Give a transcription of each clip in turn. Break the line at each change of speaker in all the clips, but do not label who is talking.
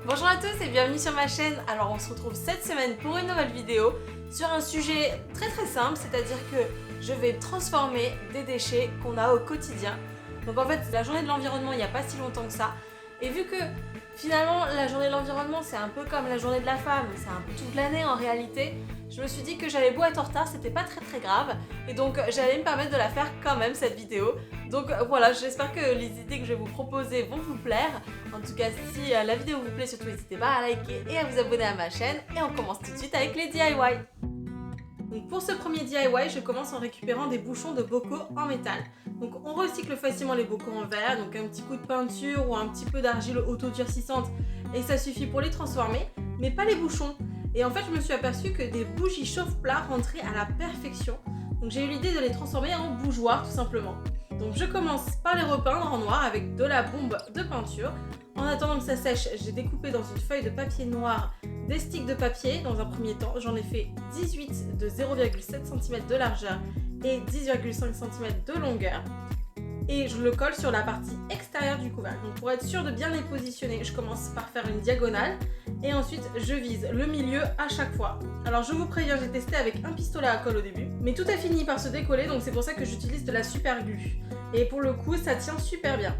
Bonjour à tous et bienvenue sur ma chaîne. Alors on se retrouve cette semaine pour une nouvelle vidéo sur un sujet très simple, c'est-à-dire que je vais transformer des déchets qu'on a au quotidien. Donc en fait la journée de l'environnement il n'y a pas si longtemps que ça, et vu que finalement la journée de l'environnement c'est un peu comme la journée de la femme, c'est un peu toute l'année en réalité, je me suis dit que j'allais beau être en retard, c'était pas très grave, et donc j'allais me permettre de la faire quand même cette vidéo. Donc voilà, j'espère que les idées que je vais vous proposer vont vous plaire. En tout cas, si la vidéo vous plaît, surtout n'hésitez pas à liker et à vous abonner à ma chaîne. Et on commence tout de suite avec les DIY. Donc pour ce premier DIY, je commence en récupérant des bouchons de bocaux en métal. Donc on recycle facilement les bocaux en verre, donc un petit coup de peinture ou un petit peu d'argile autodurcissante et ça suffit pour les transformer, mais pas les bouchons. Et en fait, je me suis aperçue que des bougies chauffe-plat rentraient à la perfection. Donc j'ai eu l'idée de les transformer en bougeoirs tout simplement. Donc je commence par les repeindre en noir avec de la bombe de peinture. En attendant que ça sèche, j'ai découpé dans une feuille de papier noir des sticks de papier dans un premier temps. J'en ai fait 18 de 0,7 cm de largeur et 10,5 cm de longueur. Et je le colle sur la partie extérieure du couvercle. Donc pour être sûr de bien les positionner, je commence par faire une diagonale et ensuite je vise le milieu à chaque fois. Alors je vous préviens, j'ai testé avec un pistolet à colle au début, mais tout a fini par se décoller, donc c'est pour ça que j'utilise de la super glue. Et pour le coup, ça tient super bien.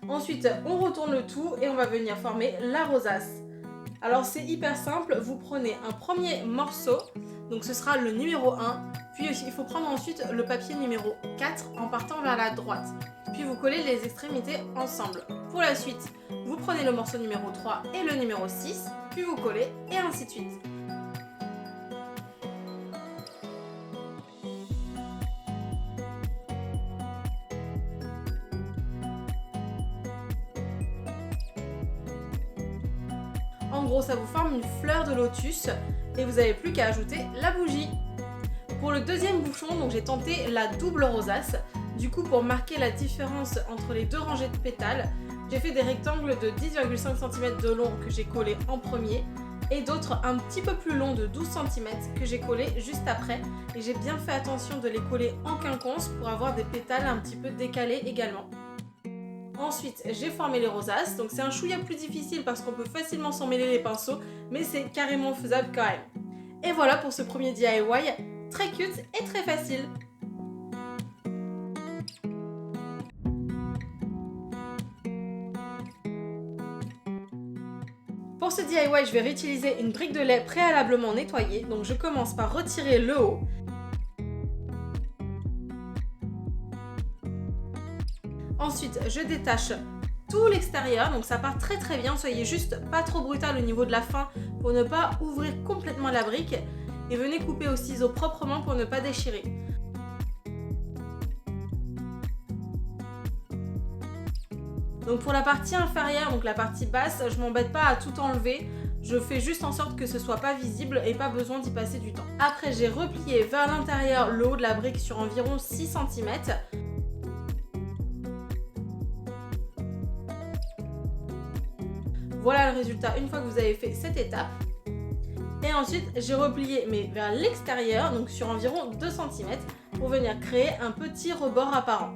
Ensuite, on retourne le tout et on va venir former la rosace. Alors c'est hyper simple, vous prenez un premier morceau, donc ce sera le numéro 1, puis il faut prendre ensuite le papier numéro 4 en partant vers la droite, puis vous collez les extrémités ensemble. Pour la suite, vous prenez le morceau numéro 3 et le numéro 6, puis vous collez et ainsi de suite. En gros, ça vous forme une fleur de lotus et vous n'avez plus qu'à ajouter la bougie. Pour le deuxième bouchon, donc j'ai tenté la double rosace. Du coup, pour marquer la différence entre les deux rangées de pétales, j'ai fait des rectangles de 10,5 cm de long que j'ai collés en premier et d'autres un petit peu plus longs de 12 cm que j'ai collés juste après. Et j'ai bien fait attention de les coller en quinconce pour avoir des pétales un petit peu décalés également. Ensuite, j'ai formé les rosaces, donc c'est un chouïa plus difficile parce qu'on peut facilement s'en mêler les pinceaux, mais c'est carrément faisable quand même. Et voilà pour ce premier DIY, très cute et très facile. Pour ce DIY, je vais réutiliser une brique de lait préalablement nettoyée, donc je commence par retirer le haut. Ensuite, je détache tout l'extérieur, donc ça part très bien, soyez juste pas trop brutal au niveau de la fin pour ne pas ouvrir complètement la brique et venez couper au ciseau proprement pour ne pas déchirer. Donc pour la partie inférieure, donc la partie basse, je m'embête pas à tout enlever, je fais juste en sorte que ce soit pas visible et pas besoin d'y passer du temps. Après, j'ai replié vers l'intérieur le haut de la brique sur environ 6 cm. Voilà le résultat une fois que vous avez fait cette étape. Et ensuite, j'ai replié mais vers l'extérieur, donc sur environ 2 cm, pour venir créer un petit rebord apparent.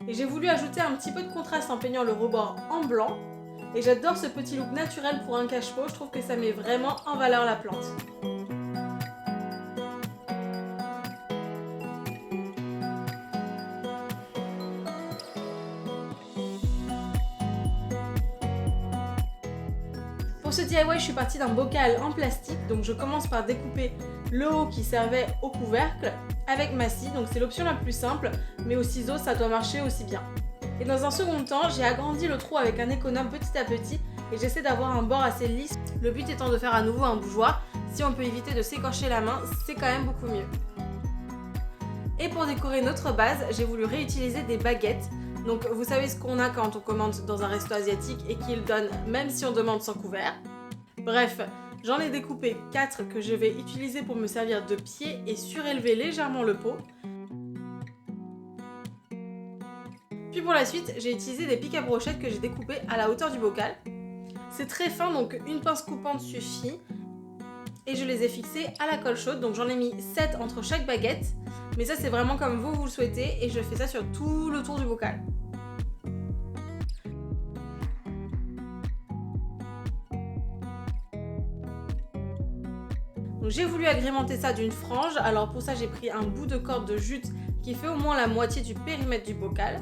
Et j'ai voulu ajouter un petit peu de contraste en peignant le rebord en blanc. Et j'adore ce petit look naturel pour un cache-pot, je trouve que ça met vraiment en valeur la plante. Pour ce DIY, je suis partie d'un bocal en plastique, donc je commence par découper le haut qui servait au couvercle avec ma scie, donc c'est l'option la plus simple, mais au ciseau ça doit marcher aussi bien. Et dans un second temps, j'ai agrandi le trou avec un économe petit à petit et j'essaie d'avoir un bord assez lisse. Le but étant de faire à nouveau un bougeoir. Si on peut éviter de s'écorcher la main, c'est quand même beaucoup mieux. Et pour décorer notre base, j'ai voulu réutiliser des baguettes. Donc vous savez ce qu'on a quand on commande dans un resto asiatique et qu'ils donnent même si on demande sans couvert. Bref, J'en ai découpé 4 que je vais utiliser pour me servir de pied et surélever légèrement le pot. Puis pour la suite, j'ai utilisé des pics à brochettes que j'ai découpés à la hauteur du bocal. C'est très fin, donc une pince coupante suffit. Et je les ai fixés à la colle chaude, donc j'en ai mis 7 entre chaque baguette. Mais ça c'est vraiment comme vous le souhaitez et je fais ça sur tout le tour du bocal. Donc j'ai voulu agrémenter ça d'une frange, alors pour ça j'ai pris un bout de corde de jute qui fait au moins la moitié du périmètre du bocal.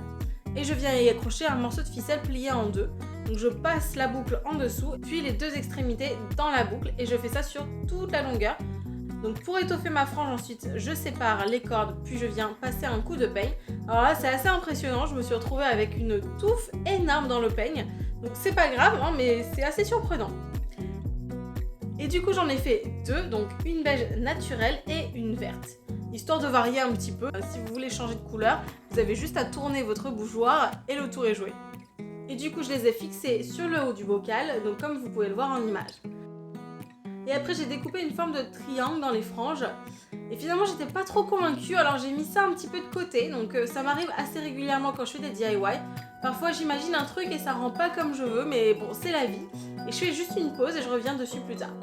Et je viens y accrocher un morceau de ficelle plié en deux. Donc je passe la boucle en dessous, puis les deux extrémités dans la boucle et je fais ça sur toute la longueur. Donc pour étoffer ma frange ensuite, je sépare les cordes, puis je viens passer un coup de peigne. Alors là c'est assez impressionnant, je me suis retrouvée avec une touffe énorme dans le peigne. Donc c'est pas grave, hein, mais c'est assez surprenant. Et du coup j'en ai fait deux, donc une beige naturelle et une verte. Histoire de varier un petit peu, si vous voulez changer de couleur, vous avez juste à tourner votre bougeoir et le tour est joué. Et du coup je les ai fixés sur le haut du bocal, donc comme vous pouvez le voir en image. Et après j'ai découpé une forme de triangle dans les franges. Et finalement j'étais pas trop convaincue, alors j'ai mis ça un petit peu de côté, donc ça m'arrive assez régulièrement quand je fais des DIY. Parfois j'imagine un truc et ça rend pas comme je veux, mais bon c'est la vie. Et je fais juste une pause et je reviens dessus plus tard.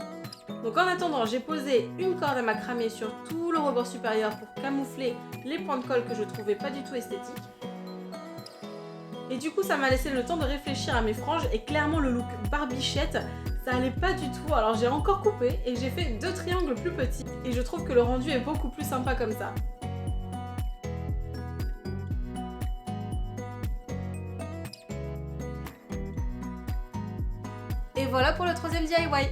Donc en attendant, j'ai posé une corde à macramé sur tout le rebord supérieur pour camoufler les points de colle que je trouvais pas du tout esthétiques. Et du coup ça m'a laissé le temps de réfléchir à mes franges et clairement le look barbichette, ça allait pas du tout. Alors j'ai encore coupé et j'ai fait deux triangles plus petits et je trouve que le rendu est beaucoup plus sympa comme ça. Et voilà pour le troisième DIY.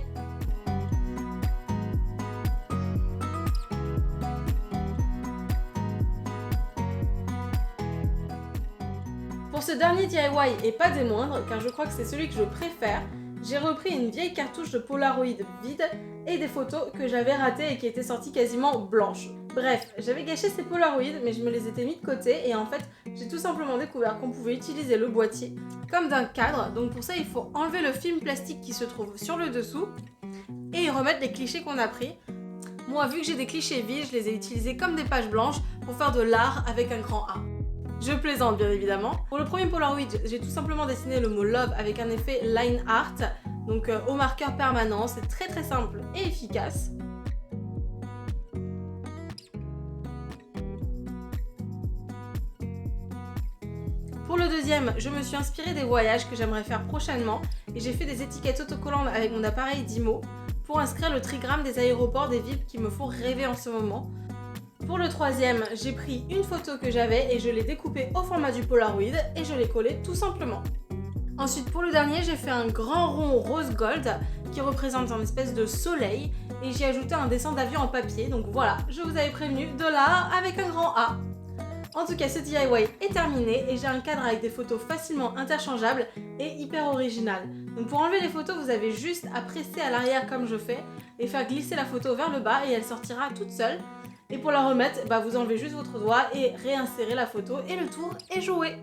Pour ce dernier DIY et pas des moindres, car je crois que c'est celui que je préfère, j'ai repris une vieille cartouche de Polaroid vide et des photos que j'avais ratées et qui étaient sorties quasiment blanches. Bref, j'avais gâché ces Polaroids mais je me les étais mis de côté et en fait j'ai tout simplement découvert qu'on pouvait utiliser le boîtier comme d'un cadre. Donc pour ça il faut enlever le film plastique qui se trouve sur le dessous et y remettre les clichés qu'on a pris. Moi vu que j'ai des clichés vides, je les ai utilisés comme des pages blanches pour faire de l'art avec un grand A. Je plaisante bien évidemment. Pour le premier Polaroid, j'ai tout simplement dessiné le mot love avec un effet line art, donc au marqueur permanent, c'est très simple et efficace. Pour le deuxième, je me suis inspirée des voyages que j'aimerais faire prochainement et j'ai fait des étiquettes autocollantes avec mon appareil Dymo pour inscrire le trigramme des aéroports des villes qui me font rêver en ce moment. Pour le troisième, j'ai pris une photo que j'avais et je l'ai découpée au format du Polaroid et je l'ai collée tout simplement. Ensuite pour le dernier, j'ai fait un grand rond rose gold qui représente un espèce de soleil et j'ai ajouté un dessin d'avion en papier. Donc voilà, je vous avais prévenu, de l'art avec un grand A. En tout cas, ce DIY est terminé et j'ai un cadre avec des photos facilement interchangeables et hyper original. Donc pour enlever les photos, vous avez juste à presser à l'arrière comme je fais et faire glisser la photo vers le bas et elle sortira toute seule. Et pour la remettre, vous enlevez juste votre doigt et réinsérez la photo et le tour est joué.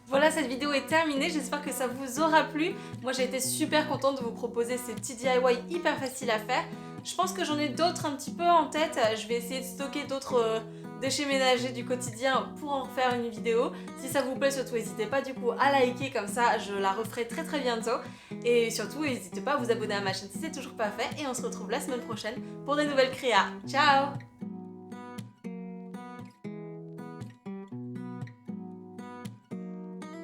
Voilà, cette vidéo est terminée, j'espère que ça vous aura plu. Moi j'ai été super contente de vous proposer ces petits DIY hyper faciles à faire. Je pense que j'en ai d'autres un petit peu en tête, je vais essayer de stocker d'autres déchets ménagers du quotidien pour en refaire une vidéo. Si ça vous plaît, surtout n'hésitez pas du coup à liker, comme ça je la referai très bientôt. Et surtout n'hésitez pas à vous abonner à ma chaîne si c'est toujours pas fait et on se retrouve la semaine prochaine pour des nouvelles créas. Ciao!